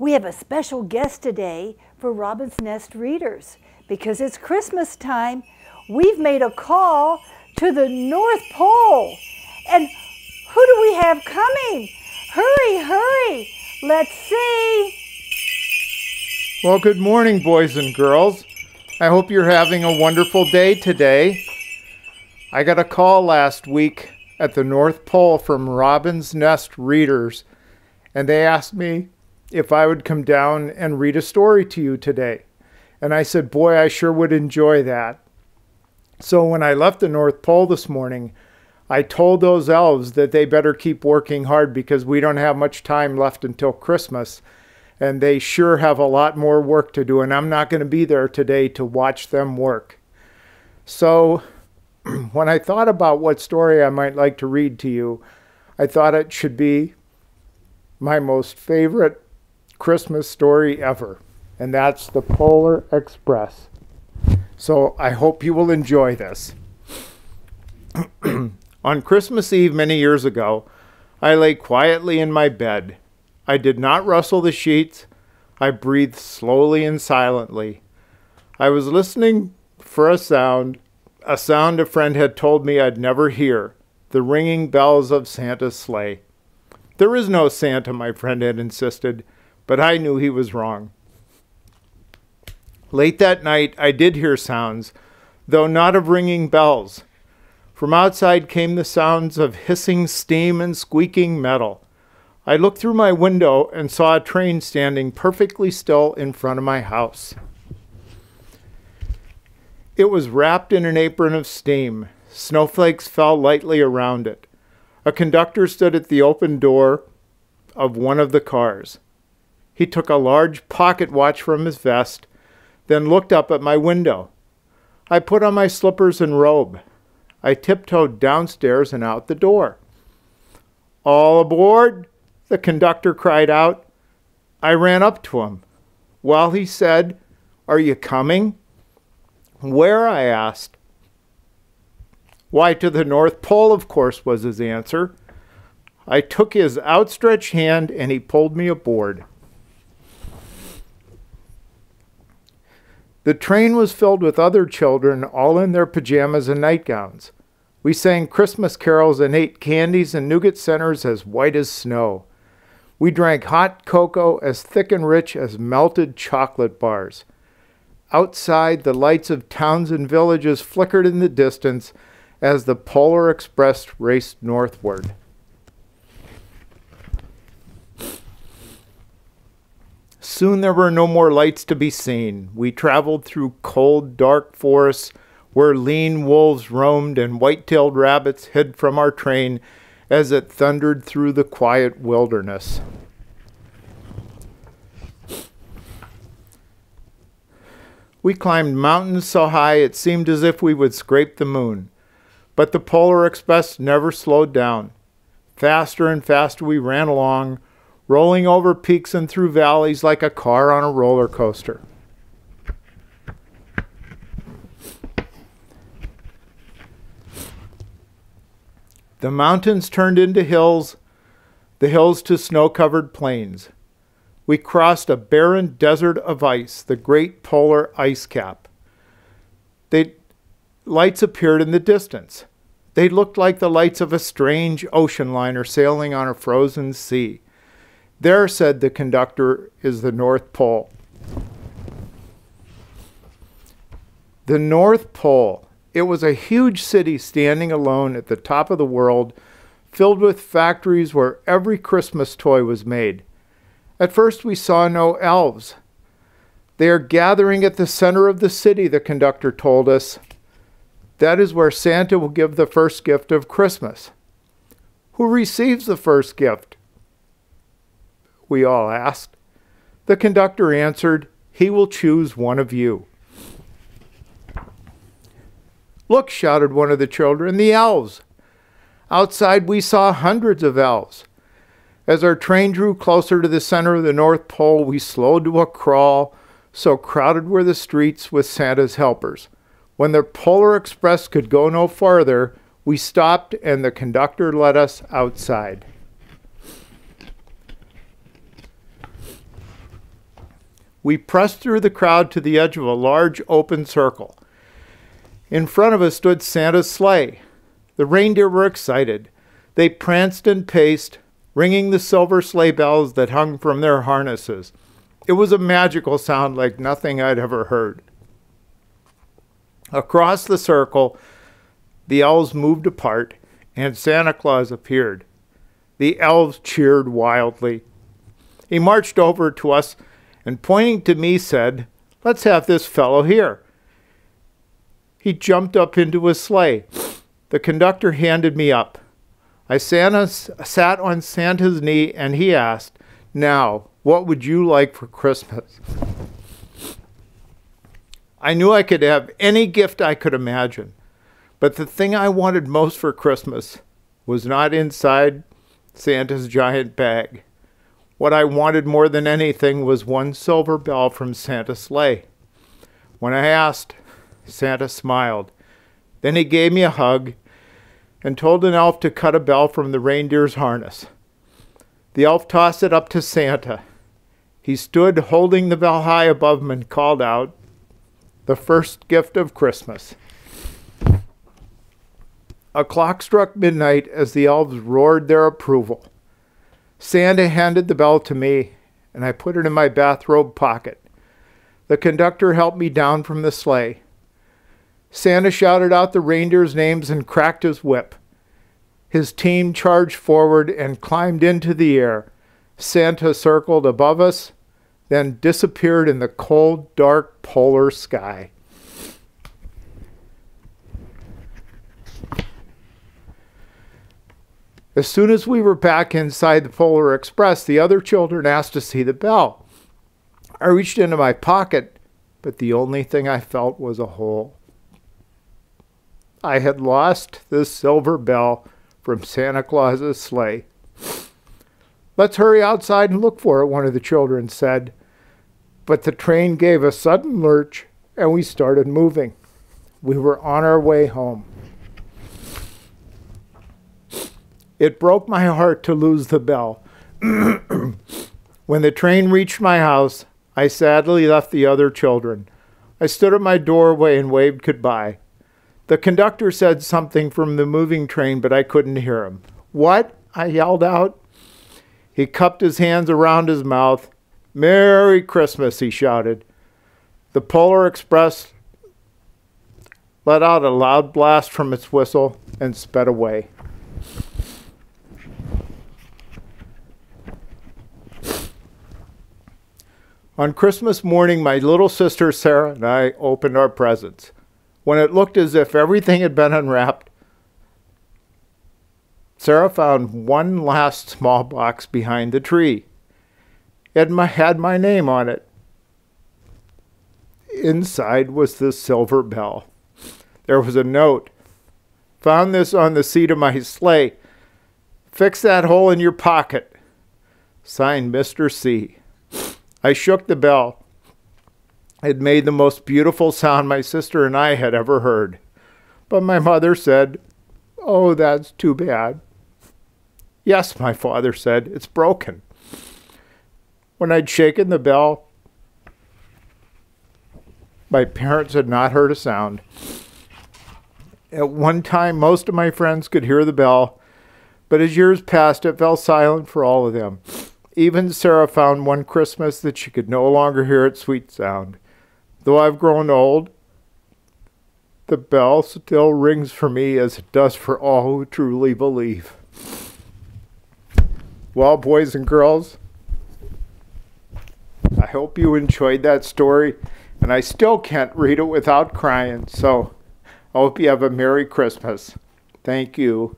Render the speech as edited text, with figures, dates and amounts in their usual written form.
We have a special guest today for Robin's Nest readers. Because it's Christmas time, we've made a call to the North Pole. And who do we have coming? Hurry, hurry, let's see. Well, good morning, boys and girls. I hope you're having a wonderful day today. I got a call last week at the North Pole from Robin's Nest readers, and they asked me if I would come down and read a story to you today. And I said, boy, I sure would enjoy that. So when I left the North Pole this morning, I told those elves that they better keep working hard because we don't have much time left until Christmas. And they sure have a lot more work to do, and I'm not going to be there today to watch them work. So when I thought about what story I might like to read to you, I thought it should be my most favorite Christmas story ever, and that's The Polar Express. So I hope you will enjoy this. On Christmas Eve many years ago, I lay quietly in my bed. I did not rustle the sheets. I breathed slowly and silently. I was listening for a sound a friend had told me I'd never hear, the ringing bells of Santa's sleigh. There is no Santa, my friend had insisted, but I knew he was wrong. Late that night, I did hear sounds, though not of ringing bells. From outside came the sounds of hissing steam and squeaking metal. I looked through my window and saw a train standing perfectly still in front of my house. It was wrapped in an apron of steam. Snowflakes fell lightly around it. A conductor stood at the open door of one of the cars. He took a large pocket watch from his vest, then looked up at my window. I put on my slippers and robe. I tiptoed downstairs and out the door. "All aboard!" the conductor cried out. I ran up to him. "Well," he said, "are you coming?" "Where?" I asked. "Why, to the North Pole, of course," was his answer. I took his outstretched hand and he pulled me aboard. The train was filled with other children, all in their pajamas and nightgowns. We sang Christmas carols and ate candies and nougat centers as white as snow. We drank hot cocoa as thick and rich as melted chocolate bars. Outside, the lights of towns and villages flickered in the distance as the Polar Express raced northward. Soon there were no more lights to be seen. We traveled through cold, dark forests where lean wolves roamed and white-tailed rabbits hid from our train as it thundered through the quiet wilderness. We climbed mountains so high it seemed as if we would scrape the moon. But the Polar Express never slowed down. Faster and faster we ran along, rolling over peaks and through valleys like a car on a roller coaster. The mountains turned into hills, the hills to snow-covered plains. We crossed a barren desert of ice, the great polar ice cap. Lights appeared in the distance. They looked like the lights of a strange ocean liner sailing on a frozen sea. "There," said the conductor, "is the North Pole." The North Pole. It was a huge city standing alone at the top of the world, filled with factories where every Christmas toy was made. At first we saw no elves. "They are gathering at the center of the city," the conductor told us. "That is where Santa will give the first gift of Christmas." "Who receives the first gift?" we all asked. The conductor answered, "He will choose one of you." "Look," shouted one of the children, "the elves." Outside we saw hundreds of elves. As our train drew closer to the center of the North Pole, we slowed to a crawl, so crowded were the streets with Santa's helpers. When the Polar Express could go no farther, we stopped and the conductor let us outside. We pressed through the crowd to the edge of a large open circle. In front of us stood Santa's sleigh. The reindeer were excited. They pranced and paced, ringing the silver sleigh bells that hung from their harnesses. It was a magical sound like nothing I'd ever heard. Across the circle, the elves moved apart, and Santa Claus appeared. The elves cheered wildly. He marched over to us and, pointing to me, said, "Let's have this fellow here." He jumped up into his sleigh. The conductor handed me up. I sat on Santa's knee, and he asked, "Now, what would you like for Christmas?" I knew I could have any gift I could imagine, but the thing I wanted most for Christmas was not inside Santa's giant bag. What I wanted more than anything was one silver bell from Santa's sleigh. When I asked, Santa smiled. Then he gave me a hug and told an elf to cut a bell from the reindeer's harness. The elf tossed it up to Santa. He stood holding the bell high above him and called out, "The first gift of Christmas." A clock struck midnight as the elves roared their approval. Santa handed the bell to me, and I put it in my bathrobe pocket. The conductor helped me down from the sleigh. Santa shouted out the reindeers' names and cracked his whip. His team charged forward and climbed into the air. Santa circled above us, then disappeared in the cold, dark polar sky. As soon as we were back inside the Polar Express, the other children asked to see the bell. I reached into my pocket, but the only thing I felt was a hole. I had lost the silver bell from Santa Claus's sleigh. "Let's hurry outside and look for it," one of the children said. But the train gave a sudden lurch, and we started moving. We were on our way home. It broke my heart to lose the bell. When the train reached my house, I sadly left the other children. I stood at my doorway and waved goodbye. The conductor said something from the moving train, but I couldn't hear him. "What?" I yelled out. He cupped his hands around his mouth. "Merry Christmas," he shouted. The Polar Express let out a loud blast from its whistle and sped away. On Christmas morning, my little sister Sarah and I opened our presents. When it looked as if everything had been unwrapped, Sarah found one last small box behind the tree. It had my name on it. Inside was the silver bell. There was a note. "Found this on the seat of my sleigh. Fix that hole in your pocket. Signed, Mr. C." I shook the bell. It made the most beautiful sound my sister and I had ever heard. But my mother said, "Oh, that's too bad." "Yes," my father said, "it's broken." When I'd shaken the bell, my parents had not heard a sound. At one time, most of my friends could hear the bell, but as years passed, it fell silent for all of them. Even Sarah found one Christmas that she could no longer hear its sweet sound. Though I've grown old, the bell still rings for me as it does for all who truly believe. Well, boys and girls, I hope you enjoyed that story, and I still can't read it without crying, so I hope you have a Merry Christmas. Thank you.